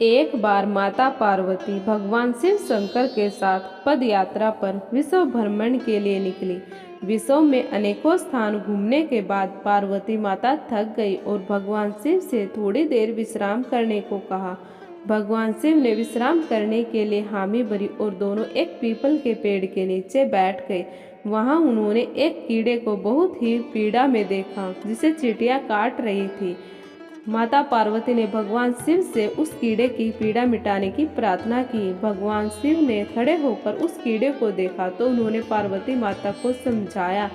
एक बार माता पार्वती भगवान शिव शंकर के साथ पद यात्रा पर विश्व भ्रमण के लिए निकली। विश्व में अनेकों स्थान घूमने के बाद पार्वती माता थक गई और भगवान शिव से थोड़ी देर विश्राम करने को कहा। भगवान शिव ने विश्राम करने के लिए हामी भरी और दोनों एक पीपल के पेड़ के नीचे बैठ गए। वहां उन्होंने एक कीड़े को बहुत ही पीड़ा में देखा जिसे चींटियां काट रही थी। माता पार्वती ने भगवान शिव से उस कीड़े की पीड़ा मिटाने की प्रार्थना की। भगवान शिव ने खड़े होकर उस कीड़े को देखा तो उन्होंने पार्वती माता को समझाया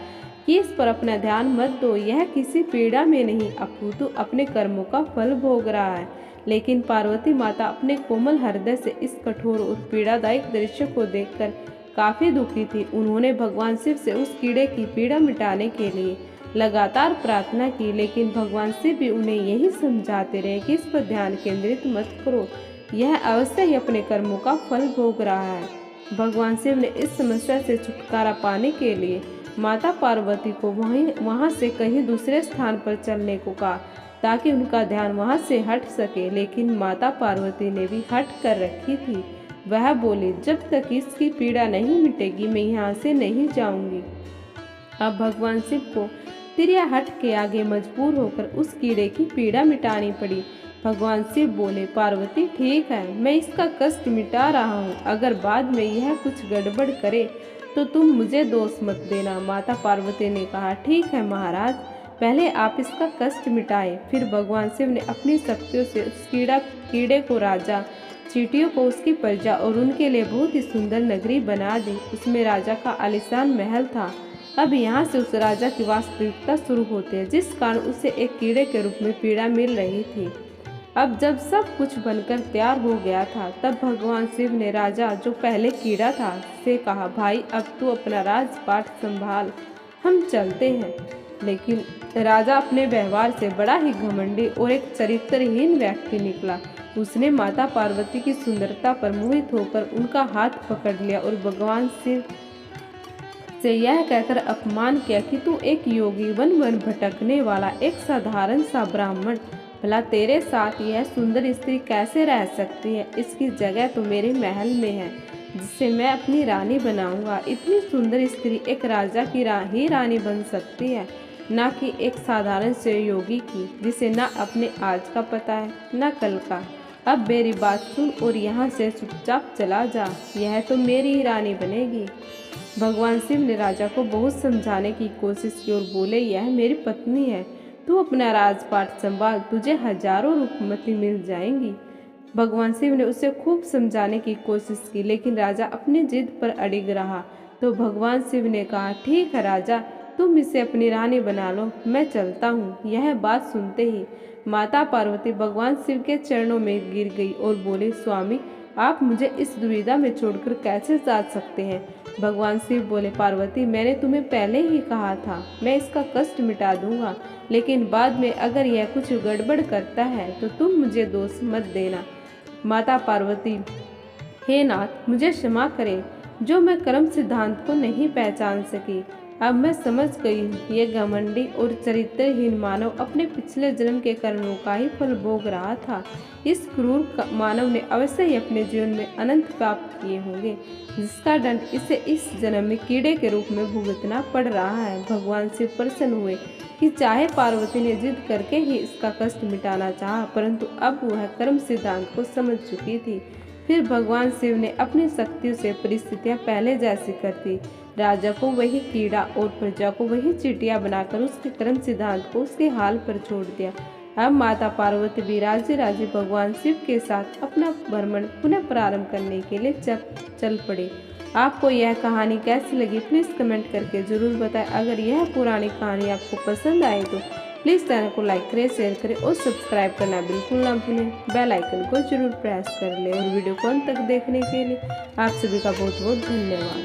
कि इस पर अपना ध्यान मत दो, यह किसी पीड़ा में नहीं अपितु अपने कर्मों का फल भोग रहा है। लेकिन पार्वती माता अपने कोमल हृदय से इस कठोर और पीड़ादायक दृश्य को देखकर काफी दुखी थी। उन्होंने भगवान शिव से उस कीड़े की पीड़ा मिटाने के लिए लगातार प्रार्थना की, लेकिन भगवान शिव भी उन्हें यही समझाते रहे कि इस पर ध्यान केंद्रित मत करो, यह अवश्य ही अपने कर्मों का फल भोग रहा है। भगवान शिव ने इस समस्या से छुटकारा पाने के लिए माता पार्वती को वहां से कहीं दूसरे स्थान पर चलने को कहा ताकि उनका ध्यान वहां से हट सके। लेकिन माता पार्वती ने भी हट कर रखी थी। वह बोली, जब तक इसकी पीड़ा नहीं मिटेगी मैं यहाँ से नहीं जाऊंगी। अब भगवान शिव को तिरिया हट के आगे मजबूर होकर उस कीड़े की पीड़ा मिटानी पड़ी। भगवान शिव बोले, पार्वती ठीक है, मैं इसका कष्ट मिटा रहा हूँ, अगर बाद में यह कुछ गड़बड़ करे तो तुम मुझे दोष मत देना। माता पार्वती ने कहा, ठीक है महाराज, पहले आप इसका कष्ट मिटाएं। फिर भगवान शिव ने अपनी शक्तियों से उस कीड़े को, राजा, चींटियों को, उसकी प्रजा और उनके लिए बहुत ही सुंदर नगरी बना दी। उसमें राजा का आलीशान महल था। अब यहाँ से उस राजा की वास्तविकता शुरू होती है, जिस कारण उसे एक कीड़े के रूप में पीड़ा मिल रही थी। अब जब सब कुछ बनकर तैयार हो गया था तब भगवान शिव ने राजा, जो पहले कीड़ा था, से कहा, भाई अब तू अपना राजपाट संभाल, हम चलते हैं। लेकिन राजा अपने व्यवहार से बड़ा ही घमंडी और एक चरित्रहीन व्यक्ति निकला। उसने माता पार्वती की सुंदरता पर मोहित होकर उनका हाथ पकड़ लिया और भगवान शिव से यह कहकर अपमान किया कि तू एक योगी, वन वन भटकने वाला एक साधारण सा ब्राह्मण, भला तेरे साथ यह सुंदर स्त्री कैसे रह सकती है? इसकी जगह तो मेरे महल में है, जिसे मैं अपनी रानी बनाऊंगा। इतनी सुंदर स्त्री एक राजा की ही रानी बन सकती है, ना कि एक साधारण से योगी की, जिसे ना अपने आज का पता है ना कल का। अब मेरी बात सुन और यहाँ से चुपचाप चला जा, यह तो मेरी ही रानी बनेगी। भगवान शिव ने राजा को बहुत समझाने की कोशिश की और बोले, यह मेरी पत्नी है, तू अपना राजपाट संभाल, तुझे हजारों रुपमती मिल जाएंगी। भगवान शिव ने उसे खूब समझाने की कोशिश की, लेकिन राजा अपनी जिद पर अड़िग रहा। तो भगवान शिव ने कहा, ठीक है राजा, तुम इसे अपनी रानी बना लो, मैं चलता हूँ। यह बात सुनते ही माता पार्वती भगवान शिव के चरणों में गिर गई और बोली, स्वामी, आप मुझे इस दुविधा में छोड़कर कैसे जा सकते हैं? भगवान शिव बोले, पार्वती, मैंने तुम्हें पहले ही कहा था मैं इसका कष्ट मिटा दूंगा, लेकिन बाद में अगर यह कुछ गड़बड़ करता है तो तुम मुझे दोष मत देना। माता पार्वती, हे नाथ, मुझे क्षमा करें जो मैं कर्म सिद्धांत को नहीं पहचान सकी। अब मैं समझ गई हूँ, ये घमंडी और चरित्रहीन मानव अपने पिछले जन्म के कर्मों का ही फल भोग रहा था। इस क्रूर मानव ने अवश्य ही अपने जीवन में अनंत पाप किए होंगे, जिसका दंड इसे इस जन्म में कीड़े के रूप में भुगतना पड़ रहा है। भगवान शिव प्रसन्न हुए कि चाहे पार्वती ने जिद करके ही इसका कष्ट मिटाना चाहा, परंतु अब वह कर्म सिद्धांत को समझ चुकी थी। फिर भगवान शिव ने अपनी शक्तियों से परिस्थितियां पहले जैसी कर दी। राजा को वही कीड़ा और प्रजा को वही चींटियां बनाकर उसके कर्म सिद्धांत को उसके हाल पर छोड़ दिया। अब माता पार्वती भी राजे राजे भगवान शिव के साथ अपना भ्रमण पुनः प्रारंभ करने के लिए चल पड़े। आपको यह कहानी कैसी लगी प्लीज़ कमेंट करके ज़रूर बताएं। अगर यह पुरानी कहानी आपको पसंद आए तो प्लीज़ चैनल को लाइक करें, शेयर करें और सब्सक्राइब करना बिल्कुल ना भूलें। बेल आइकन को जरूर प्रेस कर लें और वीडियो को अंत तक देखने के लिए आप सभी का बहुत बहुत धन्यवाद।